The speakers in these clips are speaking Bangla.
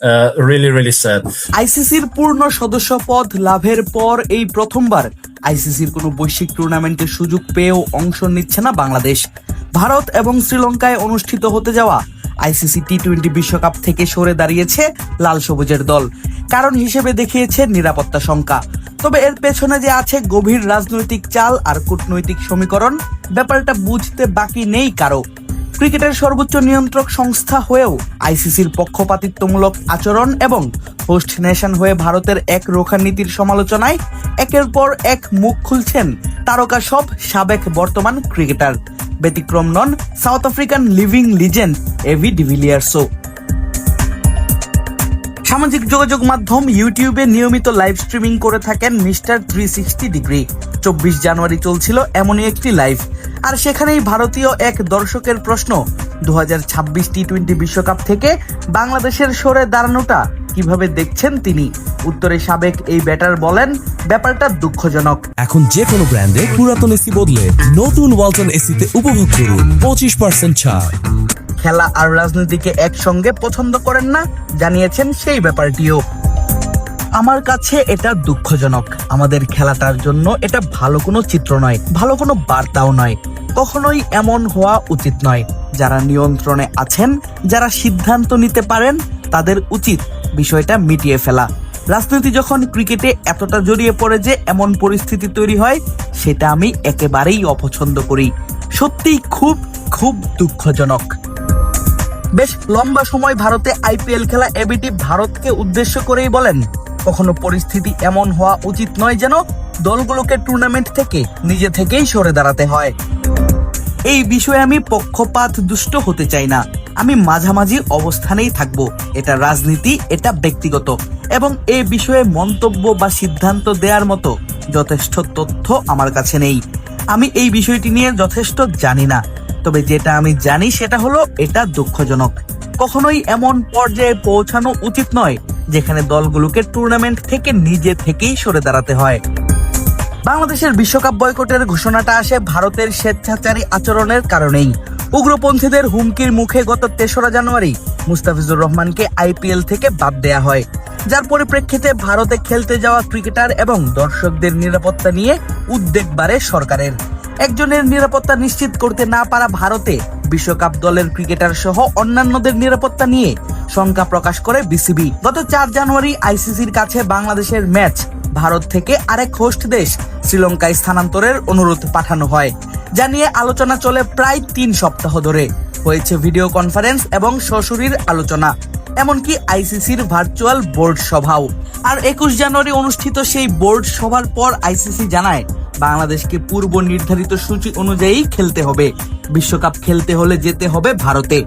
Really, really sad. আইসিসির পূর্ণ সদস্য পদ লাভের পর এই প্রথমবার আইসিসির কোনো বৈশ্বিক টুর্নামেন্টের সুযোগ পেয়েও অংশ নিচ্ছে না বাংলাদেশ। ভারত এবং শ্রীলঙ্কায় অনুষ্ঠিত হতে যাওয়া আইসিসি টি-20 বিশ্বকাপ থেকে সরে দাঁড়িয়েছে লাল সবুজের দল। কারণ হিসেবে দেখিয়েছে নিরাপত্তা শঙ্কা। তবে এর পেছনে যে আছে গভীর রাজনৈতিক চাল আর কূটনৈতিক সমীকরণ, ব্যাপারটা বুঝতে বাকি নেই কারো। ক্রিকেটের সর্বোচ্চ নিয়ন্ত্রক সংস্থা হয়েও আইসিসির পক্ষপাতিত্বমূলক আচরণ এবং হোস্ট নেশন হয়ে ভারতের এক রোখা নীতির সমালোচনায় একের পর এক মুখ খুলছেন তারকা সব সাবেক বর্তমান ক্রিকেটার। ব্যতিক্রম নন South African living legend AB ডিভিলিয়ার্সও। সামাজিক যোগাযোগ মাধ্যম ইউটিউবে নিয়মিত লাইভ স্ট্রিমিং করে থাকেন মিস্টার 360 ডিগ্রি। 24 জানুয়ারি চলছিল এমনই একটি লাইভ, আর সেখানেই ভারতীয় এক দর্শকের প্রশ্ন, 2026 টি-20 বিশ্বকাপ থেকে বাংলাদেশের সরে দাঁড়ানোটা কিভাবে দেখছেন তিনি। উত্তরে সাবেক এই ব্যাটার বলেন, ব্যাপারটা দুঃখজনক। এখন যে কোনো ব্র্যান্ডে পুরাতন এসি বদলে নতুন ওয়ালটন এসিতে উপভোগ করুন 25% ছাড়। খেলা আর রাজনীতিকে একসঙ্গে পছন্দ করেন না, জানিয়েছেন সেই ব্যাপারটিও। আমার কাছে এটা দুঃখজনক। আমাদের খেলাটার জন্য এটা ভালো কোনো চিত্র নয়, ভালো কোনো বার্তাও নয়। কখনোই এমন হওয়া উচিত নয়। যারা নিয়ন্ত্রণে আছেন, যারা সিদ্ধান্ত নিতে পারেন, তাদের উচিত বিষয়টা মিটিয়ে ফেলা। রাজনীতি যখন ক্রিকেটে এতটা জড়িয়ে পড়ে যে এমন পরিস্থিতি তৈরি হয়, সেটা আমি একেবারেই অপছন্দ করি। সত্যিই খুব খুব দুঃখজনক। বেশ লম্বা সময় ভারতে আইপিএল খেলা এবিটি ভারতকে উদ্দেশ্য করেই বলেন, কখনো পরিস্থিতি এমন হওয়া উচিত নয় যেন দলগুলোকে টুর্নামেন্ট থেকে নিজে থেকেই সরে দাঁড়াতে হয়। এই বিষয়ে আমি পক্ষপাত দুষ্ট হতে চাই না। আমি মাঝামাঝি অবস্থানেই থাকবো। এটা রাজনীতি, এটা ব্যক্তিগত, এবং এই বিষয়ে মন্তব্য বা সিদ্ধান্ত দেওয়ার মতো যথেষ্ট তথ্য আমার কাছে নেই। আমি এই বিষয়টি নিয়ে যথেষ্ট জানি না। তবে যেটা আমি জানি সেটা হলো এটা দুঃখজনক। কখনোই এমন পর্যায়ে পৌঁছানো উচিত নয় যেখানে দলগুলোকে টুর্নামেন্ট থেকে নিজে থেকেই সরে দাঁড়াতে হয়। বাংলাদেশের বিশ্বকাপ বয়কটের ঘোষণাটা আসে ভারতের স্বেচ্ছাচারী আচরণের কারণেই। উগ্রপন্থীদের হুমকির মুখে গত 3রা জানুয়ারি মুস্তাফিজুর রহমানকে আইপিএল থেকে বাদ দেয়া হয়, যার পরিপ্রেক্ষিতে ভারতে খেলতে যাওয়া ক্রিকেটার এবং দর্শকদের নিরাপত্তা নিয়ে উদ্বেগ বাড়ে সরকারের। একজনের নিরাপত্তা নিশ্চিত করতে না পারা ভারতে বিশ্বকাপ দলের ক্রিকেটার সহ অন্যান্যদের নিরাপত্তা নিয়ে শঙ্কা প্রকাশ করে বিসিবি। গত 4 জানুয়ারি আইসিসির কাছে বাংলাদেশের ম্যাচ ভারত থেকে আরেক হোস্ট দেশ শ্রীলঙ্কায় স্থানান্তরের অনুরোধ পাঠানো হয়, যা নিয়ে আলোচনা চলে প্রায় 3 সপ্তাহ ধরে। হয়েছে ভিডিও কনফারেন্স এবং সশরীর আলোচনা, এমনকি আইসিসির ভার্চুয়াল বোর্ড সভাও। আর 21 জানুয়ারি অনুষ্ঠিত সেই বোর্ড সভার পর আইসিসি জানায়, বাংলাদেশকে পূর্ব নির্ধারিত সূচি অনুযায়ী খেলতে হবে। বিশ্বকাপ খেলতে হলে যেতে হবে ভারতে।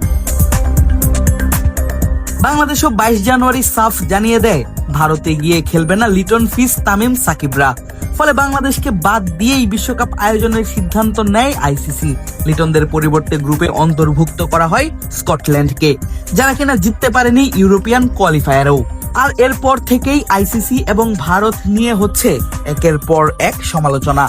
বাংলাদেশও 22 জানুয়ারি সাফ জানিয়ে দেয়, ভারতে গিয়ে খেলবে না লিটন ফিস, তামিম, সাকিবরা। ফলে বাংলাদেশকে বাদ দিয়েই বিশ্বকাপ আয়োজনের সিদ্ধান্ত নেয় আইসিসি। লিটনদের পরিবর্তে গ্রুপে অন্তর্ভুক্ত করা হয় স্কটল্যান্ডকে, যারা কিনা জিততে পারেনি ইউরোপিয়ান কোয়ালিফায়ারেও। আর এরপর থেকেই আইসিসি এবং ভারত নিয়ে হচ্ছে একের পর এক সমালোচনা।